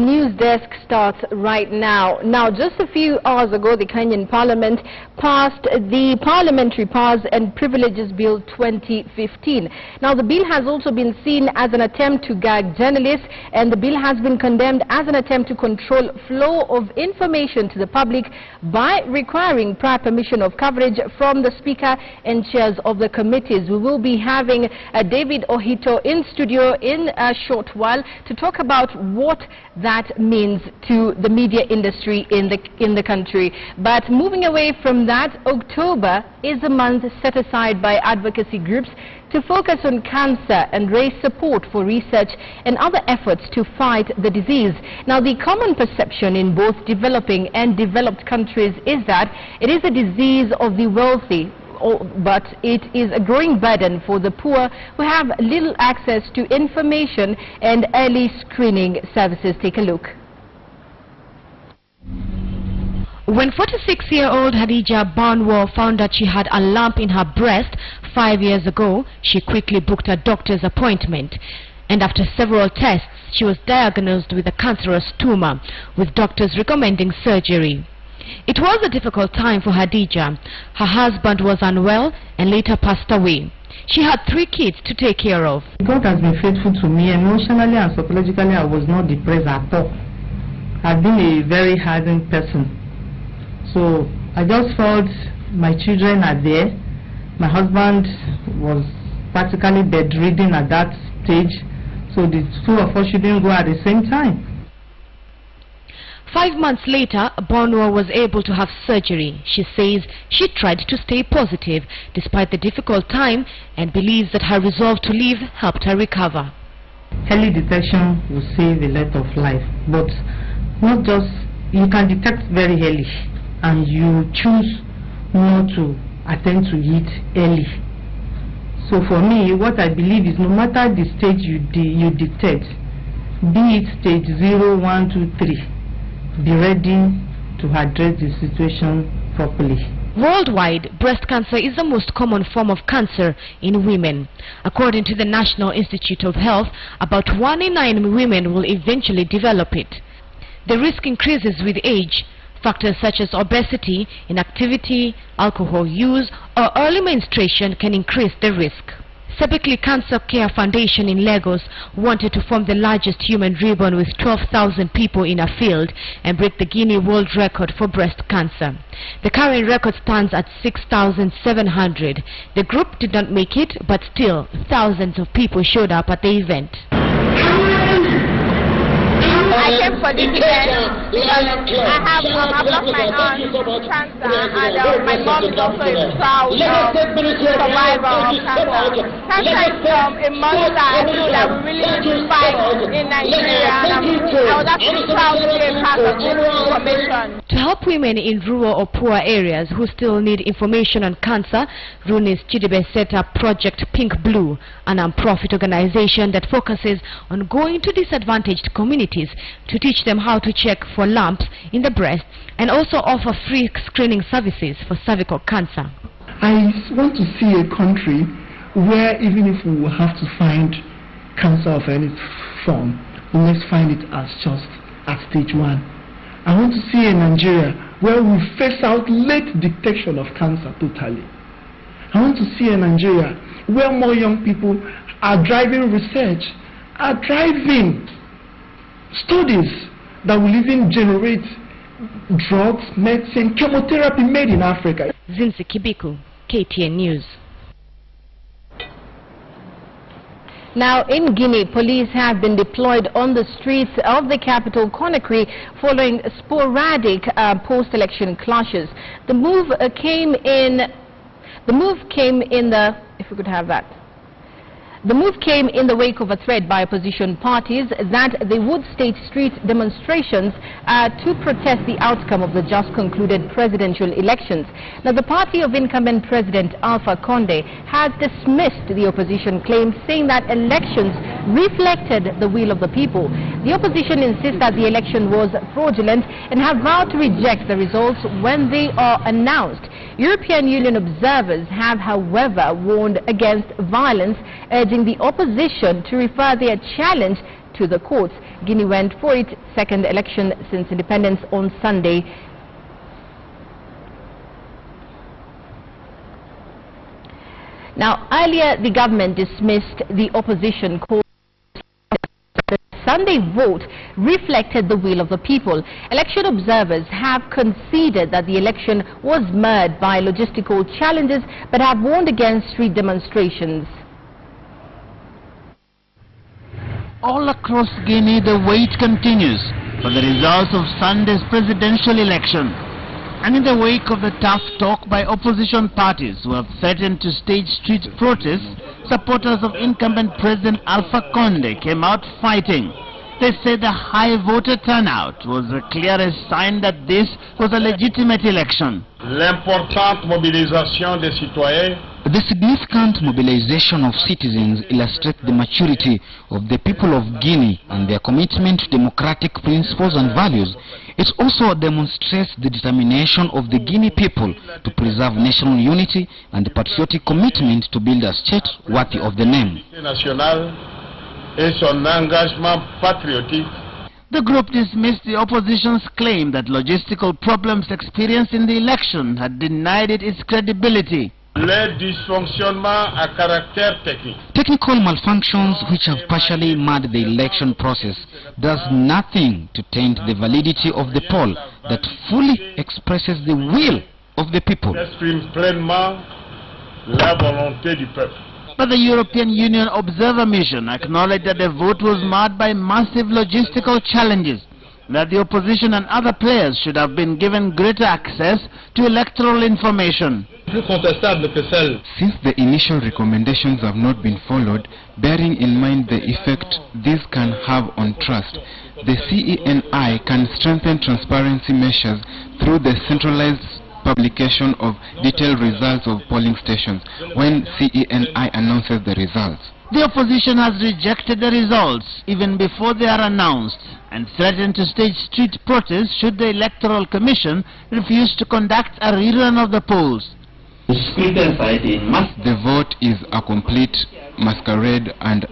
Newsdesk starts right now. Now, just a few hours ago, the Kenyan Parliament passed the Parliamentary Powers and Privileges Bill 2015. Now, the bill has also been seen as an attempt to gag journalists, and the bill has been condemned as an attempt to control flow of information to the public by requiring prior permission of coverage from the Speaker and chairs of the committees. We will be having David Ohito in studio in a short while to talk about what that means to the media industry in the country. But moving away from that, October is a month set aside by advocacy groups to focus on cancer and raise support for research and other efforts to fight the disease. Now, the common perception in both developing and developed countries is that it is a disease of the wealthy, but it is a growing burden for the poor who have little access to information and early screening services. Take a look. When 46-year-old Hadija Banwo found that she had a lump in her breast 5 years ago, she quickly booked a doctor's appointment. And after several tests, she was diagnosed with a cancerous tumor, with doctors recommending surgery. It was a difficult time for Hadija. Her husband was unwell and later passed away. She had 3 kids to take care of. God has been faithful to me. Emotionally and psychologically, I was not depressed at all. I've been a very hardened person. So I just felt my children are there. My husband was practically bedridden at that stage. So the 2 of us shouldn't go at the same time. 5 months later, Bonwa was able to have surgery. She says she tried to stay positive despite the difficult time and believes that her resolve to live helped her recover. Early detection will save a lot of life, but not just, you can detect very early and you choose not to attend to it early. So for me, what I believe is no matter the stage you detect, be it stage 0, 1, 2, 3, be ready to address the situation properly. Worldwide, breast cancer is the most common form of cancer in women. According to the National Institute of Health, about 1 in 9 women will eventually develop it. The risk increases with age. Factors such as obesity, inactivity, alcohol use, or early menstruation can increase the risk. Sebekli Cancer Care Foundation in Lagos wanted to form the largest human ribbon with 12,000 people in a field and break the Guinea world record for breast cancer. The current record stands at 6,700. The group did not make it, but still thousands of people showed up at the event. I came for this event because I've lost my aunt to cancer, and my mom is also a proud survivor of cancer. Cancer is a monster that we really need to fight in Nigeria, and I was actually proud to be a part of this information. To help women in rural or poor areas who still need information on cancer, Runis Chidibe set up Project Pink Blue, a non-profit organization that focuses on going to disadvantaged communities to teach them how to check for lumps in the breast and also offer free screening services for cervical cancer. I want to see a country where even if we will have to find cancer of any form, let's find it as just at stage 1. I want to see a Nigeria where we phase out late detection of cancer totally. I want to see a Nigeria where more young people are driving research, are driving studies that will even generate drugs, medicine, chemotherapy made in Africa. Zinzi Kibiku, KTN News. Now, in Guinea, police have been deployed on the streets of the capital, Conakry, following sporadic post-election clashes. The move came in the, if we could have that. The move came in the wake of a threat by opposition parties that they would stage street demonstrations to protest the outcome of the just concluded presidential elections. Now, the party of incumbent President Alpha Condé has dismissed the opposition claims, saying that elections reflected the will of the people. The opposition insists that the election was fraudulent and have vowed to reject the results when they are announced. European Union observers have, however, warned against violence, urging the opposition to refer their challenge to the courts. Guinea went for its second election since independence on Sunday. Now, earlier the government dismissed the opposition call. The Sunday vote reflected the will of the people. Election observers have conceded that the election was marred by logistical challenges, but have warned against street demonstrations. All across Guinea, the wait continues for the results of Sunday's presidential election. And in the wake of the tough talk by opposition parties who have threatened to stage street protests, supporters of incumbent President Alpha Condé came out fighting. They say the high voter turnout was the clearest sign that this was a legitimate election. L'importante mobilisation des citoyens. The significant mobilization of citizens illustrates the maturity of the people of Guinea and their commitment to democratic principles and values. It also demonstrates the determination of the Guinea people to preserve national unity and the patriotic commitment to build a state worthy of the name. The group dismissed the opposition's claim that logistical problems experienced in the election had denied it its credibility. Technical malfunctions which have partially marred the election process does nothing to taint the validity of the poll that fully expresses the will of the people. But the European Union Observer Mission acknowledged that the vote was marred by massive logistical challenges, that the opposition and other players should have been given greater access to electoral information. Since the initial recommendations have not been followed, bearing in mind the effect this can have on trust, the CENI can strengthen transparency measures through the centralized publication of detailed results of polling stations when CENI announces the results. The opposition has rejected the results even before they are announced and threatened to stage street protests should the Electoral Commission refuse to conduct a rerun of the polls. The vote is a complete masquerade and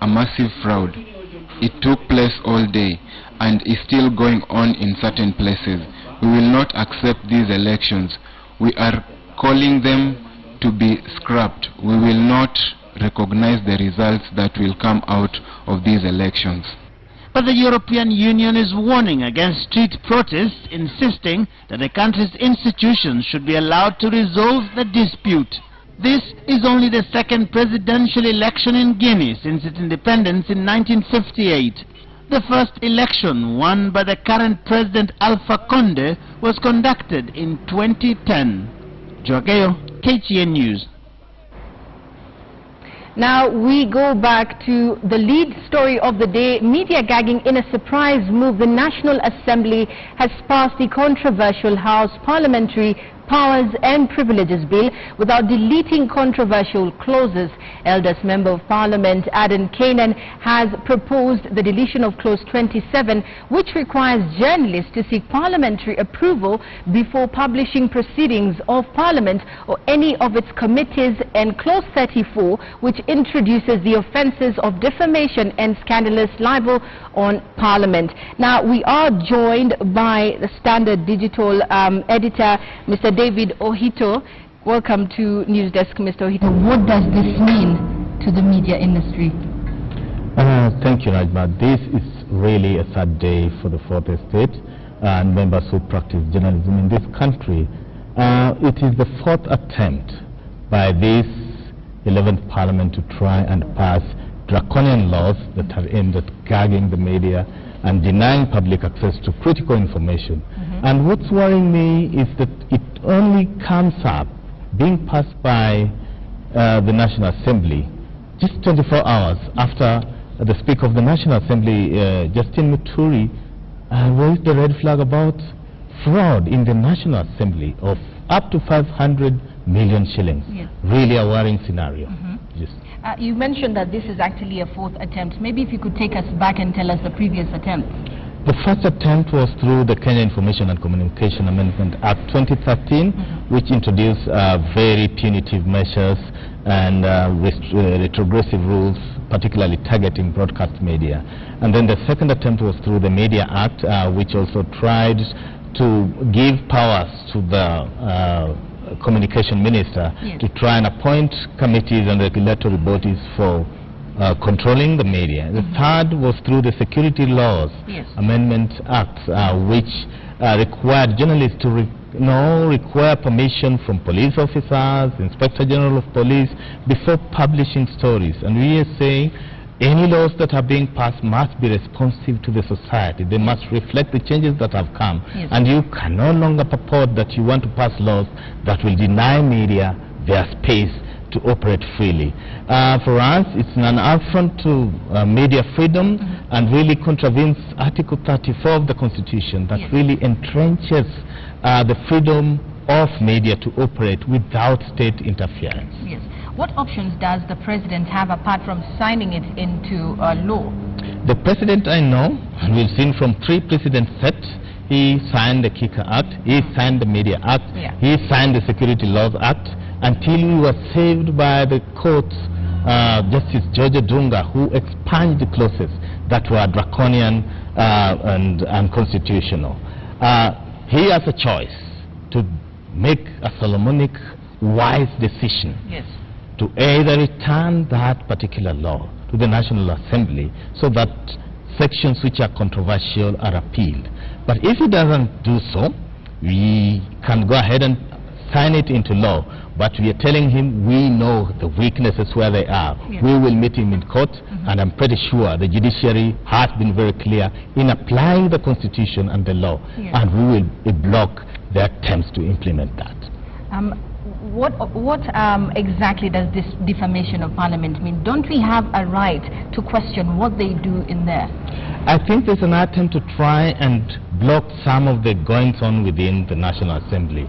a massive fraud. It took place all day and is still going on in certain places. We will not accept these elections. We are calling them to be scrapped. We will not recognize the results that will come out of these elections. But the European Union is warning against street protests, insisting that the country's institutions should be allowed to resolve the dispute. This is only the second presidential election in Guinea since its independence in 1958. The first election, won by the current President Alpha Condé, was conducted in 2010. Joaqueo, KTN News. Now we go back to the lead story of the day. Media gagging in a surprise move. The National Assembly has passed the controversial House Parliamentary Powers and Privileges Bill without deleting controversial clauses. Eldest Member of Parliament Aden Kanan has proposed the deletion of Clause 27, which requires journalists to seek parliamentary approval before publishing proceedings of Parliament or any of its committees, and Clause 34, which introduces the offences of defamation and scandalous libel on Parliament. Now, we are joined by the Standard Digital editor, Mr. David Ohito. Welcome to Newsdesk, Mr. Ohito. What does this mean to the media industry? Thank you, Najma. This is really a sad day for the Fourth Estate and members who practice journalism in this country. It is the fourth attempt by this 11th Parliament to try and pass draconian laws that are aimed at gagging the media and denying public access to critical information. And what's worrying me is that it only comes up being passed by the National Assembly just 24 hours after the Speaker of the National Assembly, Justin Muturi, raised the red flag about fraud in the National Assembly of up to 500 million shillings. Yes. Really a worrying scenario. Yes. You mentioned that this is actually a fourth attempt. Maybe if you could take us back and tell us the previous attempt. The first attempt was through the Kenya Information and Communication Amendment Act 2013, which introduced very punitive measures and retrogressive rules, particularly targeting broadcast media. And then the second attempt was through the Media Act, which also tried to give powers to the communication minister to try and appoint committees and regulatory bodies for controlling the media. The third was through the Security Laws Amendment Act, which required journalists to require permission from police officers, Inspector General of Police, before publishing stories. And we are saying any laws that are being passed must be responsive to the society. They must reflect the changes that have come. And you can no longer purport that you want to pass laws that will deny media their space to operate freely. For us, it's an affront to media freedom and really contravenes Article 34 of the Constitution that really entrenches the freedom of media to operate without state interference. Yes. What options does the President have apart from signing it into law? The President, I know, and we've seen from 3 precedent sets, he signed the Kicker Act, he signed the Media Act, he signed the Security Laws Act, until we were saved by the court, Justice George Dunga, who expunged the clauses that were draconian and unconstitutional. He has a choice to make a Solomonic wise decision to either return that particular law to the National Assembly so that sections which are controversial are appealed. But if he doesn't do so, we can go ahead and sign it into law. But we are telling him we know the weaknesses where they are. We will meet him in court, and I'm pretty sure the judiciary has been very clear in applying the Constitution and the law, and we will block their attempts to implement that. What exactly does this defamation of Parliament mean? Don't we have a right to question what they do in there? I think there's an attempt to try and block some of the goings-on within the National Assembly.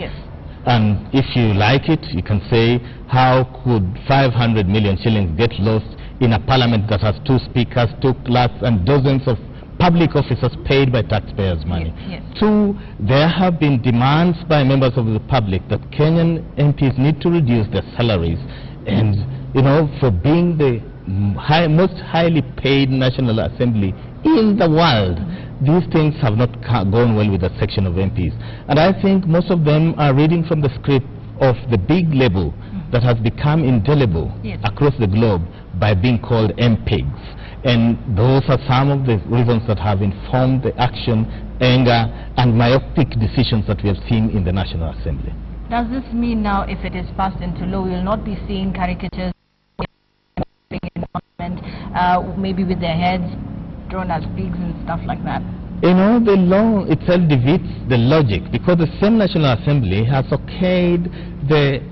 And if you like it, you can say, how could 500 million shillings get lost in a parliament that has 2 speakers, 2 clerks, and dozens of public officers paid by taxpayers' money? 2, there have been demands by members of the public that Kenyan MPs need to reduce their salaries, and, you know, for being the most highly paid National Assembly in the world, these things have not gone well with a section of MPs. And I think most of them are reading from the script of the big label that has become indelible across the globe by being called MPigs. And those are some of the reasons that have informed the action, anger, and myopic decisions that we have seen in the National Assembly. Does this mean now, if it is passed into law, we will not be seeing caricatures in Parliament, maybe with their heads drawn as pigs and stuff like that? You know, the law itself defeats the logic, because the same National Assembly has okayed the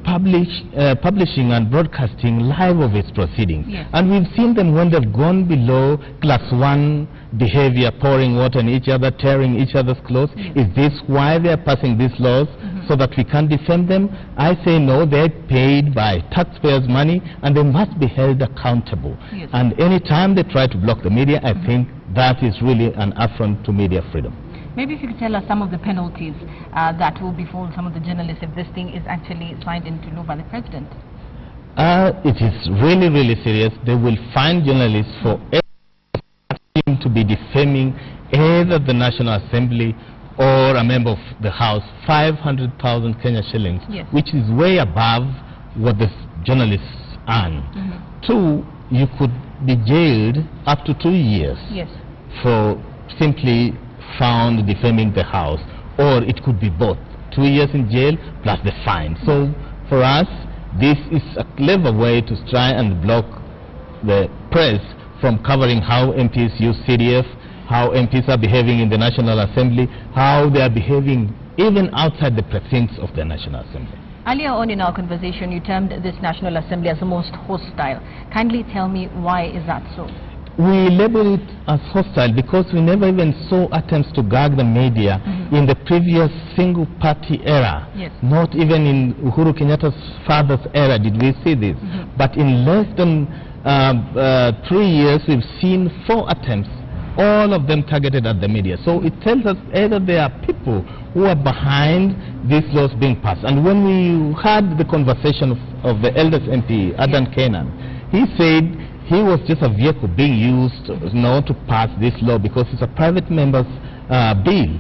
publishing and broadcasting live of its proceedings. And we've seen them when they've gone below class 1 behavior, pouring water on each other, tearing each other's clothes. Is this why they're passing these laws, so that we can't defend them? I say no, they're paid by taxpayers' money and they must be held accountable. And any time they try to block the media, I think that is really an affront to media freedom. Maybe if you could tell us some of the penalties that will befall some of the journalists if this thing is actually signed into law by the President. It is really, really serious. They will fine journalists for everything to be defaming either the National Assembly or a member of the House, 500,000 Kenya shillings, which is way above what the journalists earn. 2, you could be jailed up to 2 years for simply found defaming the House, or it could be both, 2 years in jail plus the fine. So for us, this is a clever way to try and block the press from covering how MPs use CDF, how MPs are behaving in the National Assembly, how they are behaving even outside the precincts of the National Assembly. Earlier on in our conversation, you termed this National Assembly as the most hostile. Kindly tell me, why is that so? We label it as hostile because we never even saw attempts to gag the media in the previous single-party era. Not even in Uhuru Kenyatta's father's era did we see this. But in less than 3 years, we've seen 4 attempts all of them targeted at the media. So it tells us either there are people who are behind these laws being passed. And when we had the conversation of the eldest MP, Adan Kenan, he said he was just a vehicle being used to pass this law because it's a private member's bill.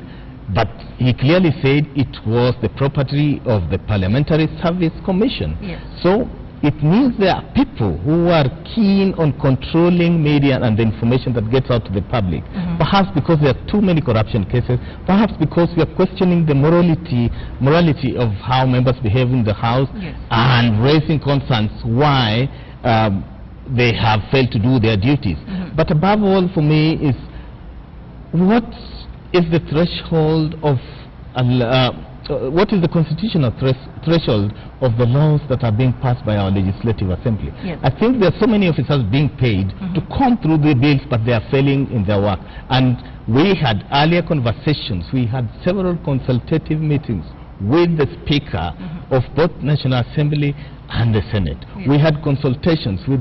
But he clearly said it was the property of the Parliamentary Service Commission. Yes. So it means there are people who are keen on controlling media and the information that gets out to the public. Perhaps because there are too many corruption cases, perhaps because we are questioning the morality of how members behave in the House, and raising concerns why they have failed to do their duties. But above all for me is, what is the threshold of what is the constitutional threshold of the laws that are being passed by our legislative assembly? I think there are so many officers being paid to comb through the bills, but they are failing in their work. And we had earlier conversations, we had several consultative meetings with the Speaker of both National Assembly and the Senate. We had consultations with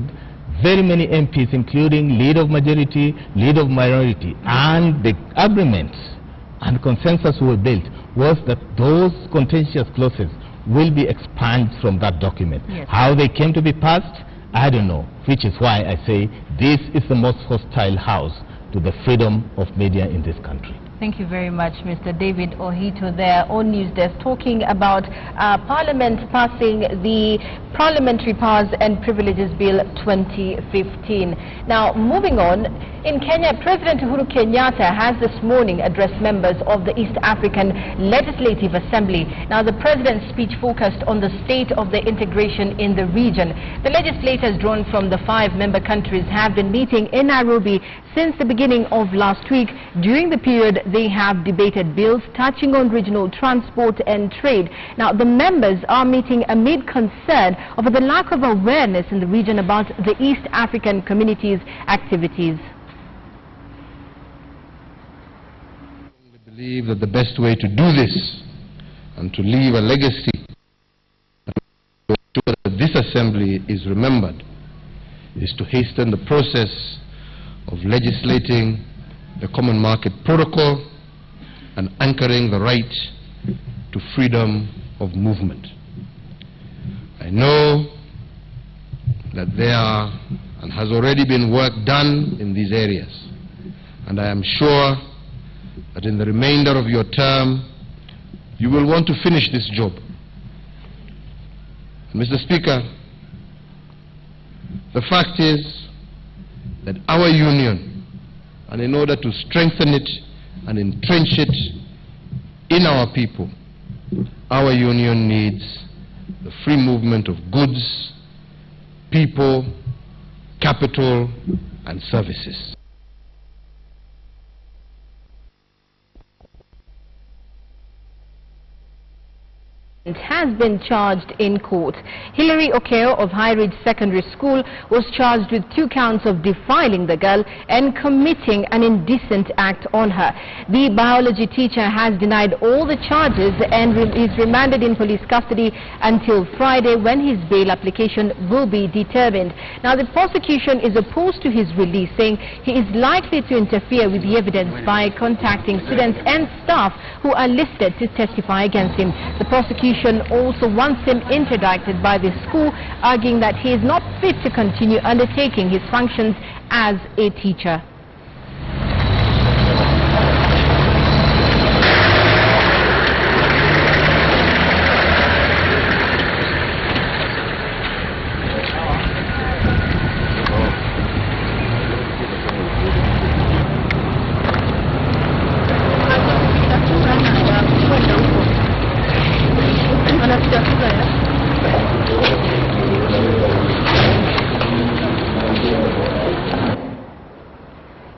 very many MPs, including leader of majority, leader of minority, and the agreements and consensus we were built was that those contentious clauses will be expunged from that document. How they came to be passed, I don't know, which is why I say this is the most hostile house to the freedom of media in this country. Thank you very much, Mr. David Ohito there on Newsdesk, talking about Parliament passing the Parliamentary Powers and Privileges Bill 2015. Now, moving on, in Kenya, President Uhuru Kenyatta has this morning addressed members of the East African Legislative Assembly. Now, the president's speech focused on the state of the integration in the region. The legislators drawn from the 5 member countries have been meeting in Nairobi since the beginning of last week. During the period, they have debated bills touching on regional transport and trade. Now, the members are meeting amid concern over the lack of awareness in the region about the East African community's activities. I believe that the best way to do this and to leave a legacy and to ensure that this assembly is remembered is to hasten the process of legislating the Common Market Protocol and anchoring the right to freedom of movement. I know that there are and has already been work done in these areas, and I am sure that in the remainder of your term you will want to finish this job. And Mr. Speaker, the fact is that our union, and in order to strengthen it and entrench it in our people, our union needs the free movement of goods, people, capital, and services. Has been charged in court. Hilary Okeo of High Ridge Secondary School was charged with 2 counts of defiling the girl and committing an indecent act on her. The biology teacher has denied all the charges and is remanded in police custody until Friday, when his bail application will be determined. Now, the prosecution is opposed to his release, saying he is likely to interfere with the evidence by contacting students and staff who are listed to testify against him. The prosecution also wants him interdicted by the school, arguing that he is not fit to continue undertaking his functions as a teacher.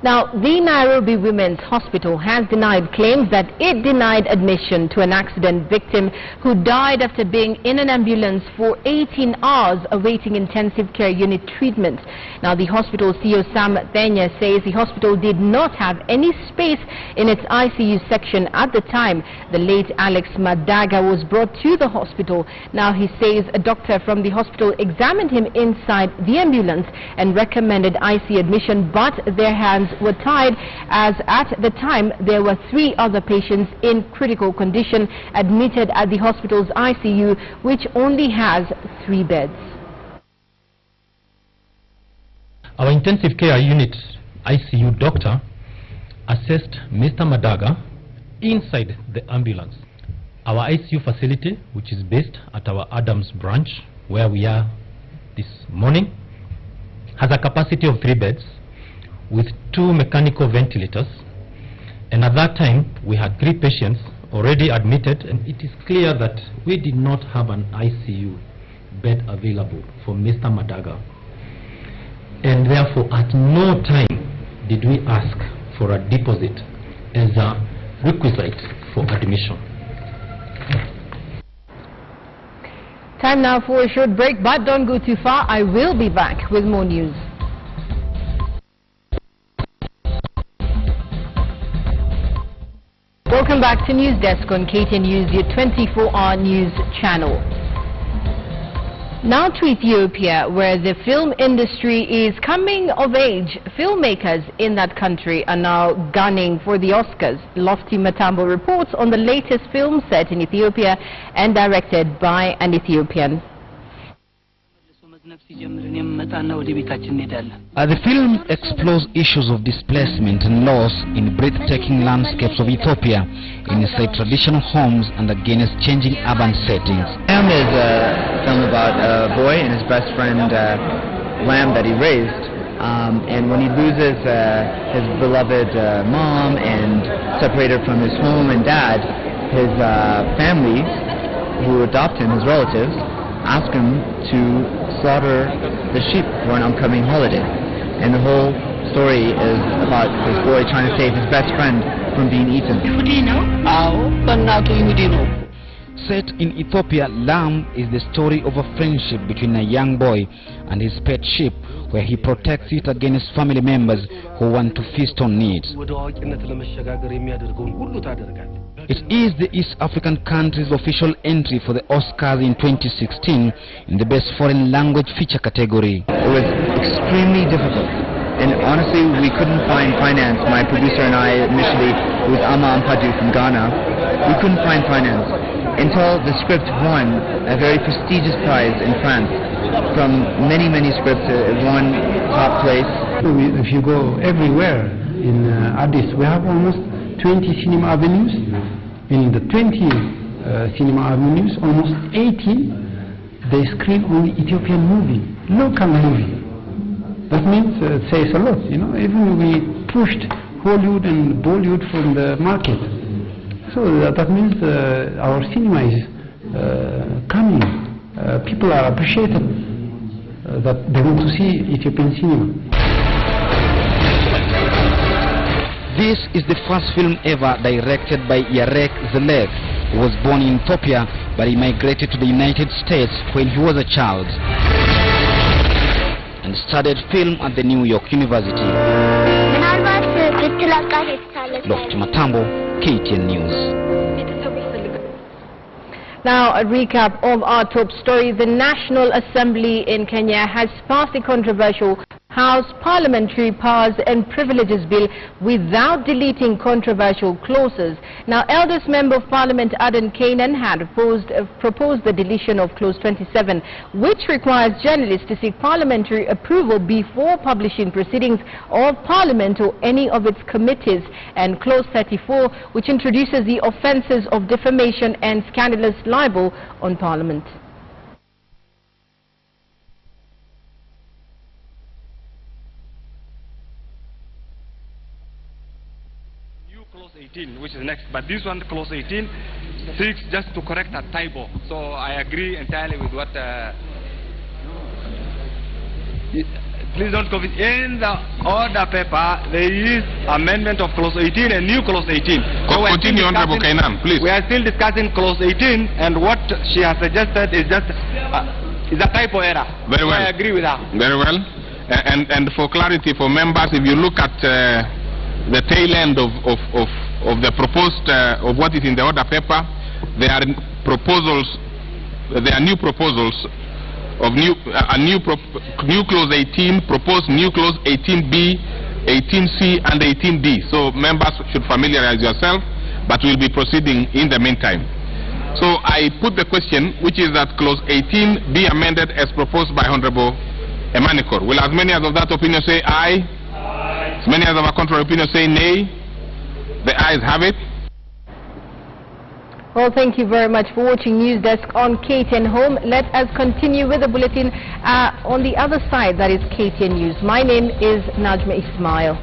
Now, the Nairobi Women's Hospital has denied claims that it denied admission to an accident victim who died after being in an ambulance for 18 hours awaiting intensive care unit treatment. Now, the hospital CEO Sam Thenya says the hospital did not have any space in its ICU section at the time the late Alex Madaga was brought to the hospital. Now, he says a doctor from the hospital examined him inside the ambulance and recommended ICU admission, but their hands were tied, as at the time there were 3 other patients in critical condition admitted at the hospital's ICU, which only has 3 beds. Our intensive care unit's ICU doctor assessed Mr. Madaga inside the ambulance. Our ICU facility, which is based at our Adams branch, where we are this morning, has a capacity of 3 beds with 2 mechanical ventilators, and at that time we had 3 patients already admitted, and it is clear that we did not have an ICU bed available for Mr. Madaga, and therefore at no time did we ask for a deposit as a requisite for admission. Time now for a short break, but don't go too far. I will be back with more news. Welcome back to Newsdesk on KTN News, your 24-hour news channel. Now to Ethiopia, where the film industry is coming of age. Filmmakers in that country are now gunning for the Oscars. Lofty Matambo reports on the latest film set in Ethiopia and directed by an Ethiopian. The film explores issues of displacement and loss in breathtaking landscapes of Ethiopia, inside traditional homes and against changing urban settings. Lamb is a film about a boy and his best friend Lamb that he raised, and when he loses his beloved mom and separated from his home and dad, his family who adopt him, his relatives, ask him to slaughter the sheep for an upcoming holiday. And the whole story is about this boy trying to save his best friend from being eaten. Set in Ethiopia, Lamb is the story of a friendship between a young boy and his pet sheep, where he protects it against family members who want to feast on it. It is the East African country's official entry for the Oscars in 2016 in the Best Foreign Language Feature category. It was extremely difficult, and honestly we couldn't find finance. My producer and I initially, with Ama Ampadu from Ghana, we couldn't find finance until the script won a very prestigious prize in France. From many scripts, it won top place. If you go everywhere in Addis, we have almost 20 cinema avenues. In the 20 cinema avenues, almost 18 they screen only Ethiopian movie, local movie. That means it says a lot, you know. Even we pushed Hollywood and Bollywood from the market. So that means our cinema is coming. People are appreciating that they want to see Ethiopian cinema. This is the first film ever directed by Yarek Zelek, who was born in Ethiopia, but he migrated to the United States when he was a child and studied film at the New York University. Lofty Matambo, KTN News. Now, a recap of our top story. The National Assembly in Kenya has passed a controversial House Parliamentary Powers and Privileges Bill without deleting controversial clauses. Now, eldest Member of Parliament Aden Kainan had proposed the deletion of Clause 27, which requires journalists to seek parliamentary approval before publishing proceedings of Parliament or any of its committees, and Clause 34, which introduces the offences of defamation and scandalous libel on Parliament. Clause 18, which is next, but this one, Clause 18, seeks just to correct a typo. So I agree entirely with what. Please don't confuse. In the order paper, there is amendment of Clause 18 and new Clause 18. So continue, Honorable Kainan, please. We are still discussing Clause 18, and what she has suggested is just is a typo error. Very well. So I agree with her. Very well. And for clarity for members, if you look at the tail end of the proposed of what is in the order paper, there are proposals. There are new proposals of new Clause 18, proposed new Clause 18B, 18C and 18D. So members should familiarize yourself, but we'll be proceeding in the meantime. So I put the question, which is that clause 18 be amended as proposed by Honorable Emanikor. Will as many as of that opinion say aye? Aye. As many as of a contrary opinion say nay? The ayes have it. Well, thank you very much for watching Newsdesk on KTN Home. Let us continue with the bulletin on the other side, that is KTN News. My name is Najma Ismail.